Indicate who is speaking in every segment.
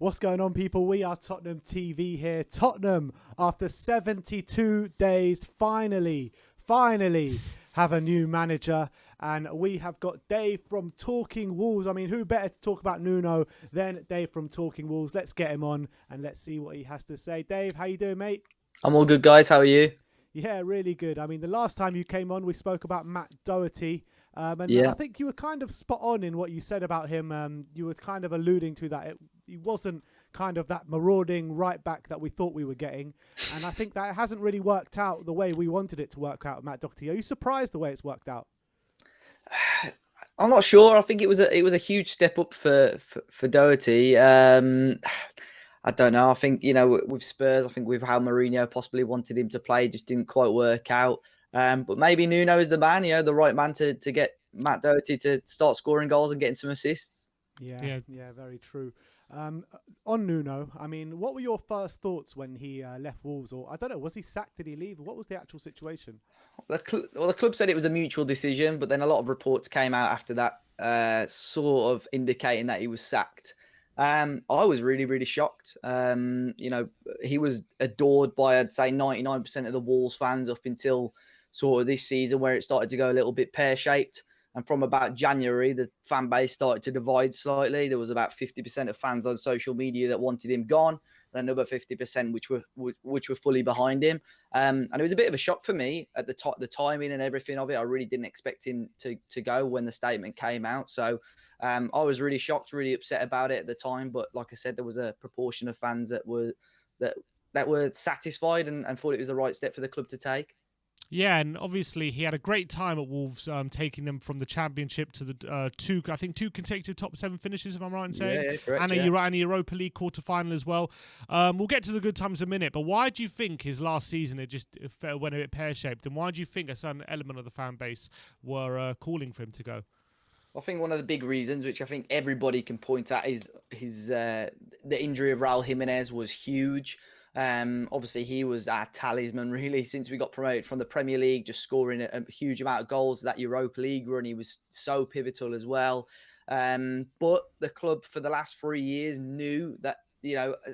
Speaker 1: What's going on, people? We are Tottenham TV here. Tottenham, after 72 days, finally have a new manager. And we have got Dave from Talking Wolves. I mean, who better to talk about Nuno than Dave from Talking Wolves? Let's get him on and let's see what he has to say. Dave, how you doing, mate?
Speaker 2: I'm all good, guys. How are you?
Speaker 1: Yeah, really good. I mean, the last time you came on, we spoke about Matt Doherty. And
Speaker 2: Yeah.
Speaker 1: I think you were kind of spot on in what you said about him. You were kind of alluding to that. He wasn't kind of that marauding right back that we thought we were getting. And I think that it hasn't really worked out the way we wanted it to work out, Matt Doherty. Are you surprised the way it's worked out?
Speaker 2: I'm not sure. I think it was a huge step up for Doherty. I don't know. I think, with Spurs, I think with how Mourinho possibly wanted him to play, just didn't quite work out. But maybe Nuno is the man, the right man to get Matt Doherty to start scoring goals and getting some assists.
Speaker 1: Yeah, very true. On Nuno, I mean, what were your first thoughts when he left Wolves? Or I don't know, was he sacked? Did he leave? What was the actual situation?
Speaker 2: The club said it was a mutual decision, but then a lot of reports came out after that, sort of indicating that he was sacked. I was really, really shocked. He was adored by, I'd say, 99% of the Wolves fans up until sort of this season, where it started to go a little bit pear-shaped. And from about January, the fan base started to divide slightly. There was about 50% of fans on social media that wanted him gone, and another 50% which were fully behind him. And it was a bit of a shock for me at the timing and everything of it. I really didn't expect him to go when the statement came out. So I was really shocked, really upset about it at the time. But like I said, there was a proportion of fans that were satisfied and thought it was the right step for the club to take.
Speaker 3: Yeah, and obviously he had a great time at Wolves, taking them from the Championship to the two consecutive top 7 finishes, if I'm right in saying,
Speaker 2: yeah, correct,
Speaker 3: and a Europa League quarter-final as well. We'll get to the good times in a minute, but why do you think his last season it went a bit pear-shaped, and why do you think a certain element of the fan base were calling for him to go?
Speaker 2: I think one of the big reasons, which I think everybody can point at, is the injury of Raul Jimenez was huge. Obviously, he was our talisman, really, since we got promoted from the Premier League, just scoring a huge amount of goals. That Europa League run, he was so pivotal as well. But the club for the last 3 years knew that,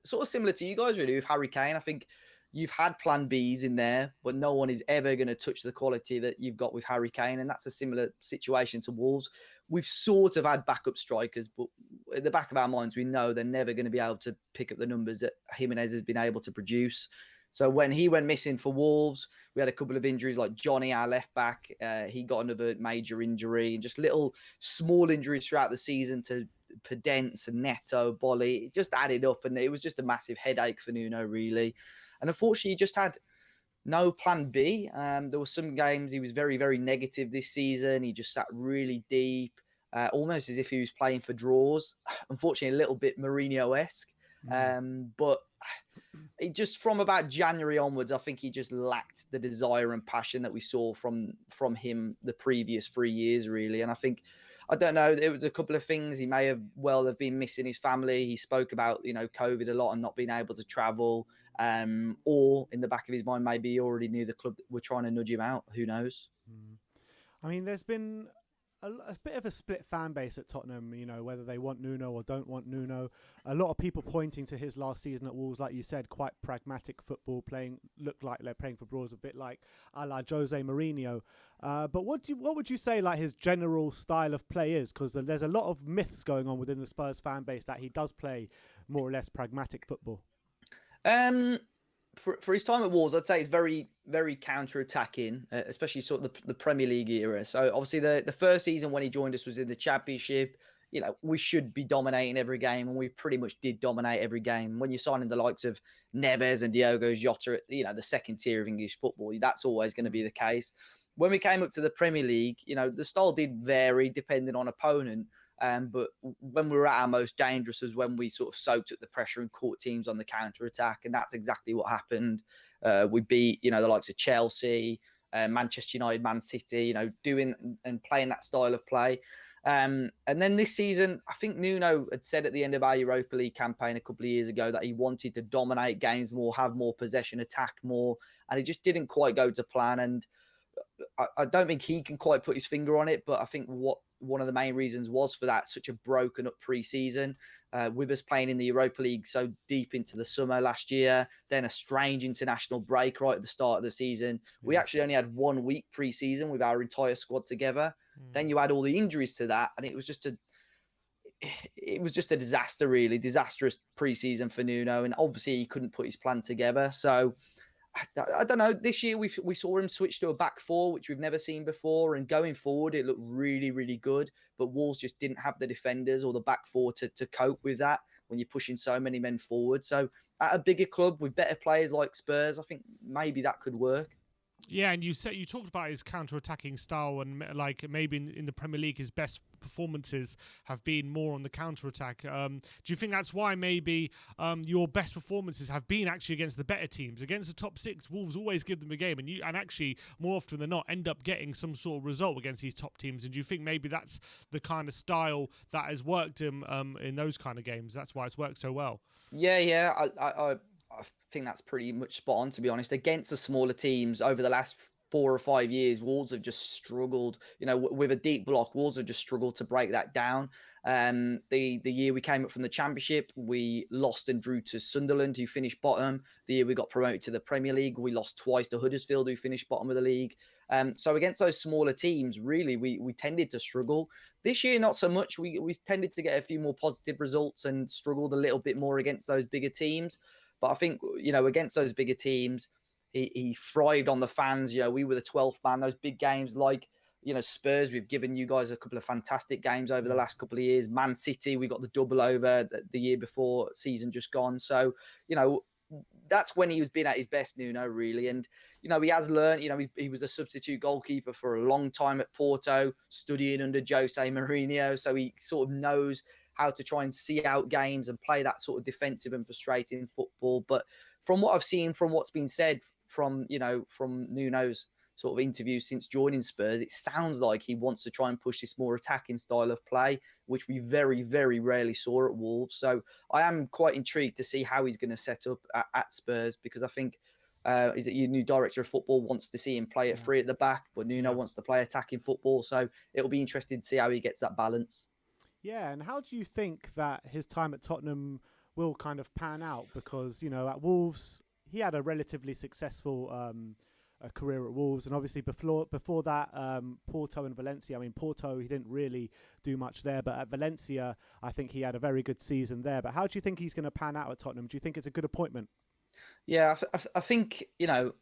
Speaker 2: sort of similar to you guys really with Harry Kane. I think you've had plan Bs in there, but no one is ever going to touch the quality that you've got with Harry Kane. And that's a similar situation to Wolves. We've sort of had backup strikers, but at the back of our minds, we know they're never going to be able to pick up the numbers that Jimenez has been able to produce. So when he went missing for Wolves, we had a couple of injuries like Johnny, our left back. He got another major injury, and just little small injuries throughout the season to Podence and Neto, Bolly. It just added up, and it was just a massive headache for Nuno, really. And unfortunately, he just had no plan B. There were some games he was very, very negative this season. He just sat really deep, almost as if he was playing for draws. Unfortunately, a little bit Mourinho-esque. But it just from about January onwards, I think he just lacked the desire and passion that we saw from him the previous 3 years, really. And I don't know, it was a couple of things. He may have been missing his family. He spoke about, COVID a lot and not being able to travel. Or in the back of his mind, maybe he already knew the club were trying to nudge him out. Who knows?
Speaker 1: I mean, there's been a bit of a split fan base at Tottenham, whether they want Nuno or don't want Nuno. A lot of people pointing to his last season at Wolves, like you said, quite pragmatic football, looked like they're playing for draws, a bit like a la Jose Mourinho. But what would you say like his general style of play is? Because there's a lot of myths going on within the Spurs fan base that he does play more or less pragmatic football.
Speaker 2: For his time at Wolves, I'd say it's very, very counter-attacking, especially sort of the Premier League era. So obviously the first season when he joined us was in the Championship. We should be dominating every game, and we pretty much did dominate every game. When you're signing the likes of Neves and Diogo Jota at, the second tier of English football, that's always going to be the case. When we came up to the Premier League, the style did vary depending on opponent. But when we were at our most dangerous was when we sort of soaked up the pressure and caught teams on the counter-attack. And that's exactly what happened. We beat, the likes of Chelsea, Manchester United, Man City, doing and playing that style of play. And then this season, I think Nuno had said at the end of our Europa League campaign a couple of years ago that he wanted to dominate games more, have more possession, attack more. And it just didn't quite go to plan. And I don't think he can quite put his finger on it, but I think what one of the main reasons was for that such a broken up pre-season, with us playing in the Europa League so deep into the summer last year, then a strange international break right at the start of the season. We
Speaker 1: Yeah.
Speaker 2: actually only had 1 week pre-season with our entire squad together. Then you add all the injuries to that, and it was just a disaster, really disastrous pre-season for Nuno, and obviously he couldn't put his plan together. So I don't know. This year we saw him switch to a back four, which we've never seen before, and going forward it looked really, really good. But Wolves just didn't have the defenders or the back four to cope with that when you're pushing so many men forward. So at a bigger club with better players like Spurs, I think maybe that could work.
Speaker 3: Yeah, and you talked about his counter-attacking style, and like maybe in the Premier League, his best performances have been more on the counter-attack. Do you think that's why maybe your best performances have been actually against the better teams, against the top six? Wolves always give them a game, and actually more often than not end up getting some sort of result against these top teams. And do you think maybe that's the kind of style that has worked him in those kind of games? That's why it's worked so well.
Speaker 2: Yeah. I think that's pretty much spot on, to be honest. Against the smaller teams over the last 4 or 5 years, Wolves have just struggled. With a deep block, Wolves have just struggled to break that down. The year we came up from the Championship, we lost and drew to Sunderland, who finished bottom. The year we got promoted to the Premier League, we lost twice to Huddersfield, who finished bottom of the league. So against those smaller teams, really, we tended to struggle. This year, not so much. We tended to get a few more positive results and struggled a little bit more against those bigger teams. But I think, against those bigger teams, he thrived on the fans. We were the 12th man. Those big games like, Spurs, we've given you guys a couple of fantastic games over the last couple of years. Man City, we got the double over the year before, season just gone. So, that's when he was been at his best, Nuno, really. And, he has learned, he was a substitute goalkeeper for a long time at Porto, studying under Jose Mourinho. So he sort of knows how to try and see out games and play that sort of defensive and frustrating football. But from what I've seen, from what's been said from Nuno's sort of interviews since joining Spurs, it sounds like he wants to try and push this more attacking style of play, which we very, very rarely saw at Wolves. So I am quite intrigued to see how he's going to set up at Spurs, because I think is that your new director of football wants to see him play at three at the back, but Nuno wants to play attacking football. So it'll be interesting to see how he gets that balance.
Speaker 1: Yeah, and how do you think that his time at Tottenham will kind of pan out? Because, at Wolves, he had a relatively successful a career at Wolves, and obviously before that, Porto and Valencia. I mean, Porto, he didn't really do much there, but at Valencia, I think he had a very good season there. But how do you think he's going to pan out at Tottenham? Do you think it's a good appointment?
Speaker 2: Yeah, I think, there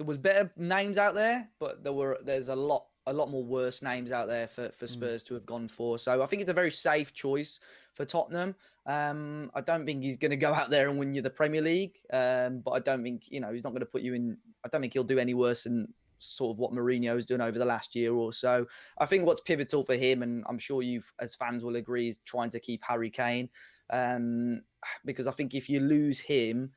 Speaker 2: was better names out there, but there's a lot more worse names out there for Spurs to have gone for. So I think it's a very safe choice for Tottenham. I don't think he's going to go out there and win you the Premier League, but I don't think, he's not going to put you in. I don't think he'll do any worse than sort of what Mourinho has done over the last year or so. I think what's pivotal for him, and I'm sure you as fans will agree, is trying to keep Harry Kane, because I think if you lose him,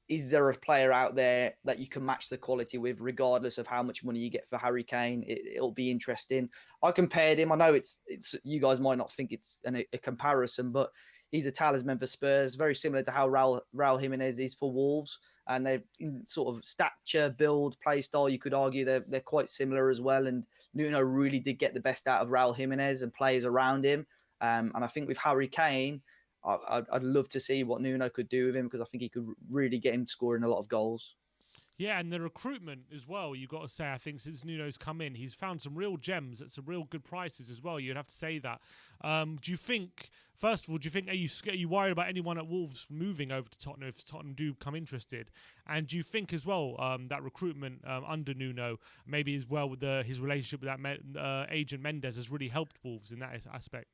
Speaker 2: is there a player out there that you can match the quality with, regardless of how much money you get for Harry Kane? It'll be interesting. I compared him. I know it's you guys might not think it's a comparison, but he's a talisman for Spurs, very similar to how Raul Jimenez is for Wolves. And they're in sort of stature, build, play style. You could argue they're quite similar as well. And Nuno really did get the best out of Raul Jimenez and players around him. And I think with Harry Kane, I'd love to see what Nuno could do with him, because I think he could really get him scoring a lot of goals.
Speaker 3: Yeah, and the recruitment as well, you've got to say, I think since Nuno's come in, he's found some real gems at some real good prices as well. You'd have to say that. Do you think, first of all, are you worried about anyone at Wolves moving over to Tottenham if Tottenham do come interested? And do you think as well that recruitment under Nuno, maybe as well with his relationship with that agent Mendes, has really helped Wolves in that aspect?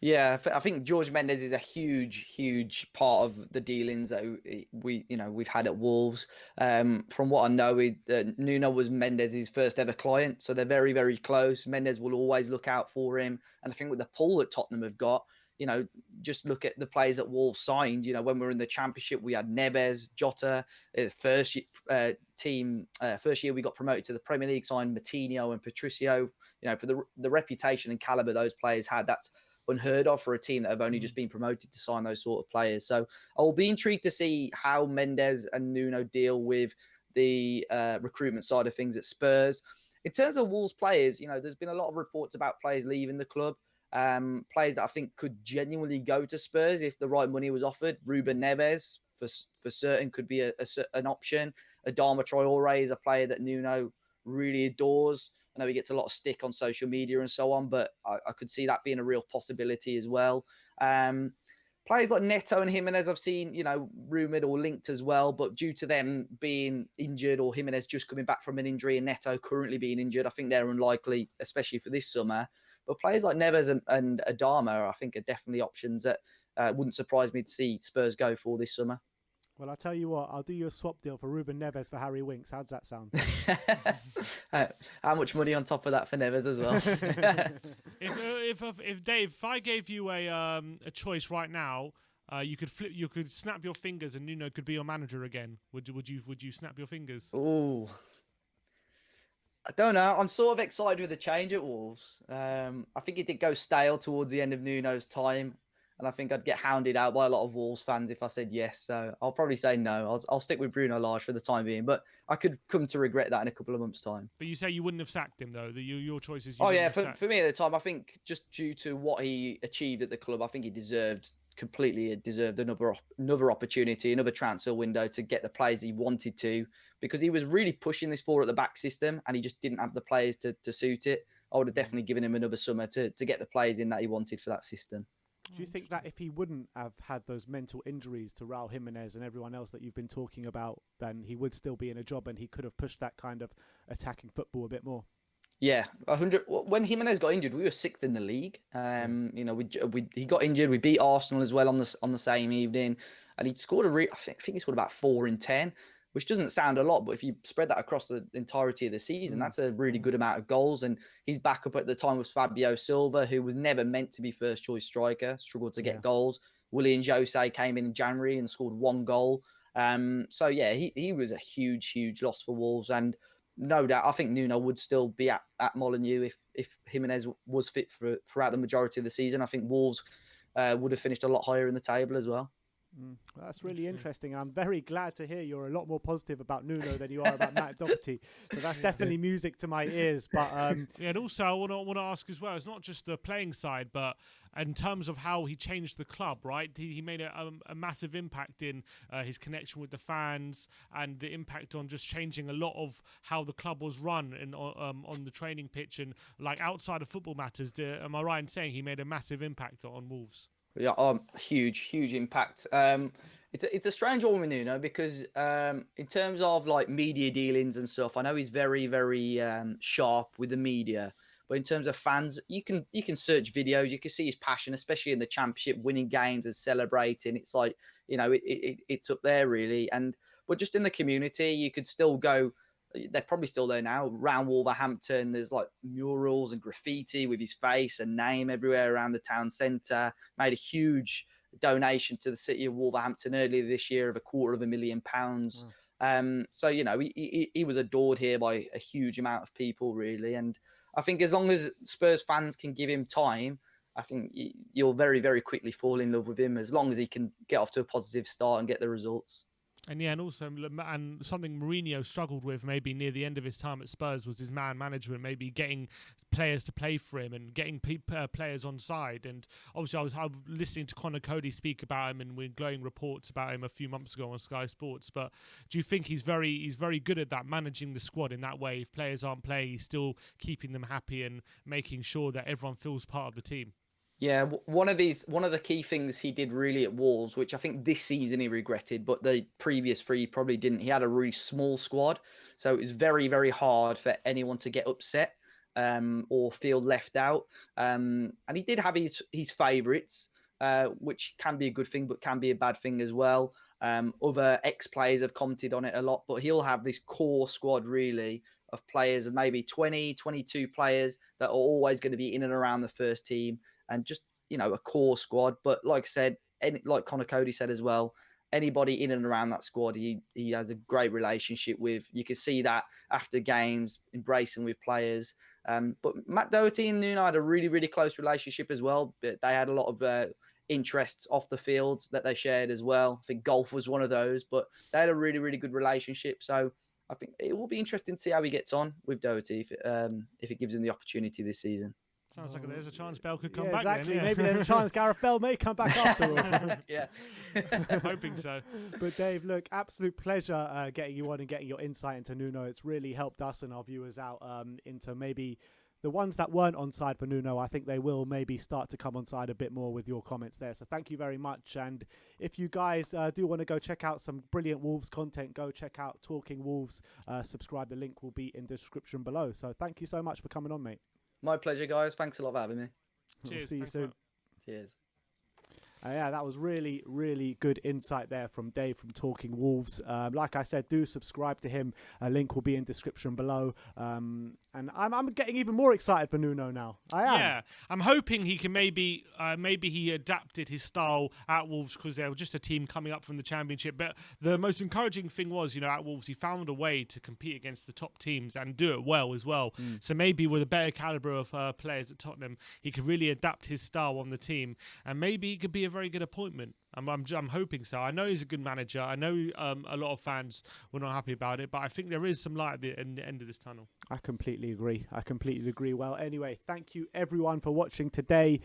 Speaker 2: Yeah, I think George Mendes is a huge part of the dealings that we've had at Wolves. From what I know, Nuno was Mendes' first ever client, so they're very, very close. Mendes will always look out for him, and I think with the pull that Tottenham have got, just look at the players that Wolves signed. When we were in the Championship, we had Neves, Jota. First year we got promoted to the Premier League, signed Matinho and Patricio. For the reputation and caliber those players had, that's unheard of for a team that have only just been promoted to sign those sort of players. So I'll be intrigued to see how Mendes and Nuno deal with the recruitment side of things at Spurs. In terms of Wolves players, there's been a lot of reports about players leaving the club. Players that I think could genuinely go to Spurs if the right money was offered. Ruben Neves, for certain, could be an option. Adama Traore is a player that Nuno really adores. I know he gets a lot of stick on social media and so on, but I could see that being a real possibility as well. Players like Neto and Jimenez I've seen, rumoured or linked as well, but due to them being injured or Jimenez just coming back from an injury and Neto currently being injured, I think they're unlikely, especially for this summer. But players like Neves and Adama, I think, are definitely options that wouldn't surprise me to see Spurs go for this summer.
Speaker 1: Well, I'll tell you what, I'll do you a swap deal for Ruben Neves for Harry Winks. How's that sound?
Speaker 2: How much money on top of that for Neves as well?
Speaker 3: If Dave, if I gave you a choice right now, you could snap your fingers and Nuno could be your manager again. Would you snap your fingers?
Speaker 2: Oh, I don't know. I'm sort of excited with the change at Wolves. I think it did go stale towards the end of Nuno's time. And I think I'd get hounded out by a lot of Wolves fans if I said yes. So I'll probably say no. I'll stick with Bruno Lage for the time being. But I could come to regret that in a couple of months' time.
Speaker 3: But you say you wouldn't have sacked him, though? Your choice is...
Speaker 2: For me at the time, I think just due to what he achieved at the club, I think he completely deserved another opportunity, another transfer window to get the players he wanted to, because he was really pushing this forward at the back system and he just didn't have the players to suit it. I would have definitely given him another summer to get the players in that he wanted for that system.
Speaker 1: Do you think that if he wouldn't have had those mental injuries to Raul Jimenez and everyone else that you've been talking about, then he would still be in a job and he could have pushed that kind of attacking football a bit more?
Speaker 2: Yeah, 100. When Jimenez got injured, we were 6th in the league. He got injured. We beat Arsenal as well on the same evening, and he scored I think he scored about 4 in 10, which doesn't sound a lot, but if you spread that across the entirety of the season, that's a really good amount of goals. And his backup at the time was Fabio Silva, who was never meant to be first choice striker, struggled to get goals. Willian Jose came in January and scored 1 goal. So yeah, he was a huge loss for Wolves, and no doubt, I think Nuno would still be at Molineux if Jimenez was fit throughout the majority of the season. I think Wolves would have finished a lot higher in the table as well.
Speaker 1: Well, that's really interesting. I'm very glad to hear you're a lot more positive about Nuno than you are about Matt Doherty. So that's definitely music to my ears. But
Speaker 3: yeah, and also I want to ask as well. It's not just the playing side, but in terms of how he changed the club, right? He made a massive impact in his connection with the fans and the impact on just changing a lot of how the club was run and on the training pitch and like outside of football matters. Am I right in saying he made a massive impact on Wolves?
Speaker 2: Yeah, huge impact. It's a strange one with Nuno because in terms of like media dealings and stuff, I know he's very sharp with the media. But in terms of fans, you can search videos, you can see his passion, especially in the Championship, winning games and celebrating. It's like it's up there really. But just in the community, you could still go. They're probably still there now. Around Wolverhampton, there's like murals and graffiti with his face and name everywhere around the town centre. Made a huge donation to the city of Wolverhampton earlier this year of £250,000. Wow. So, he was adored here by a huge amount of people, really. And I think as long as Spurs fans can give him time, I think you'll very, very quickly fall in love with him as long as he can get off to a positive start and get the results.
Speaker 3: And yeah, and also, and something Mourinho struggled with maybe near the end of his time at Spurs was his man management, maybe getting players to play for him and getting players on side. And obviously, I was listening to Conor Cody speak about him and with glowing reports about him a few months ago on Sky Sports. But do you think he's very good at that, managing the squad in that way? If players aren't playing, he's still keeping them happy and making sure that everyone feels part of the team.
Speaker 2: Yeah, one of the key things he did really at Wolves, which I think this season he regretted, but the previous 3 he probably didn't. He had a really small squad, so it was very, very hard for anyone to get upset or feel left out. And he did have his favourites, which can be a good thing, but can be a bad thing as well. Other ex-players have commented on it a lot, but he'll have this core squad really of players of maybe 20, 22 players that are always going to be in and around the first team. And just, a core squad. But like I said, like Conor Cody said as well, anybody in and around that squad, he has a great relationship with. You can see that after games, embracing with players. But Matt Doherty and Nuno had a really, really close relationship as well. But they had a lot of interests off the field that they shared as well. I think golf was one of those. But they had a really, really good relationship. So I think it will be interesting to see how he gets on with Doherty if it gives him the opportunity this season.
Speaker 3: Sounds like there's a chance Bell could come
Speaker 1: Yeah,
Speaker 3: back.
Speaker 1: exactly.
Speaker 3: Then, yeah.
Speaker 1: Maybe there's a chance Gareth Bell may come back after all.
Speaker 2: Yeah.
Speaker 3: Hoping so.
Speaker 1: But Dave, look, absolute pleasure getting you on and getting your insight into Nuno. It's really helped us and our viewers out into maybe the ones that weren't on side for Nuno. I think they will maybe start to come on side a bit more with your comments there. So thank you very much. And if you guys do want to go check out some brilliant Wolves content, go check out Talking Wolves. Subscribe. The link will be in the description below. So thank you so much for coming on, mate.
Speaker 2: My pleasure, guys. Thanks a lot for having me.
Speaker 3: Cheers.
Speaker 1: We'll see you soon.
Speaker 2: Cheers.
Speaker 1: Yeah, that was really, really good insight there from Dave from Talking Wolves. Like I said, do subscribe to him. A link will be in description below. And I'm getting even more excited for Nuno now. I am.
Speaker 3: Yeah, I'm hoping he can maybe he adapted his style at Wolves because they were just a team coming up from the Championship. But the most encouraging thing was, at Wolves, he found a way to compete against the top teams and do it well as well. So maybe with a better calibre of players at Tottenham, he could really adapt his style on the team, and maybe he could be a very good appointment. I'm hoping so. I know he's a good manager. I know a lot of fans were not happy about it, but I think there is some light at the end of this tunnel.
Speaker 1: I completely agree. Well, anyway, thank you everyone for watching today.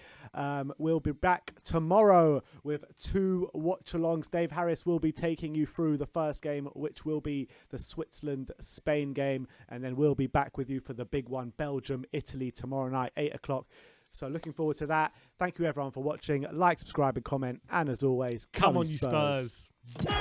Speaker 1: We'll be back tomorrow with 2 watch-alongs. Dave Harris will be taking you through the first game, which will be the Switzerland-Spain game, and then we'll be back with you for the big one, Belgium-Italy, tomorrow night, 8 o'clock. So looking forward to that. Thank you everyone for watching. Like, subscribe and comment. And as always,
Speaker 3: come on you Spurs.
Speaker 1: Spurs.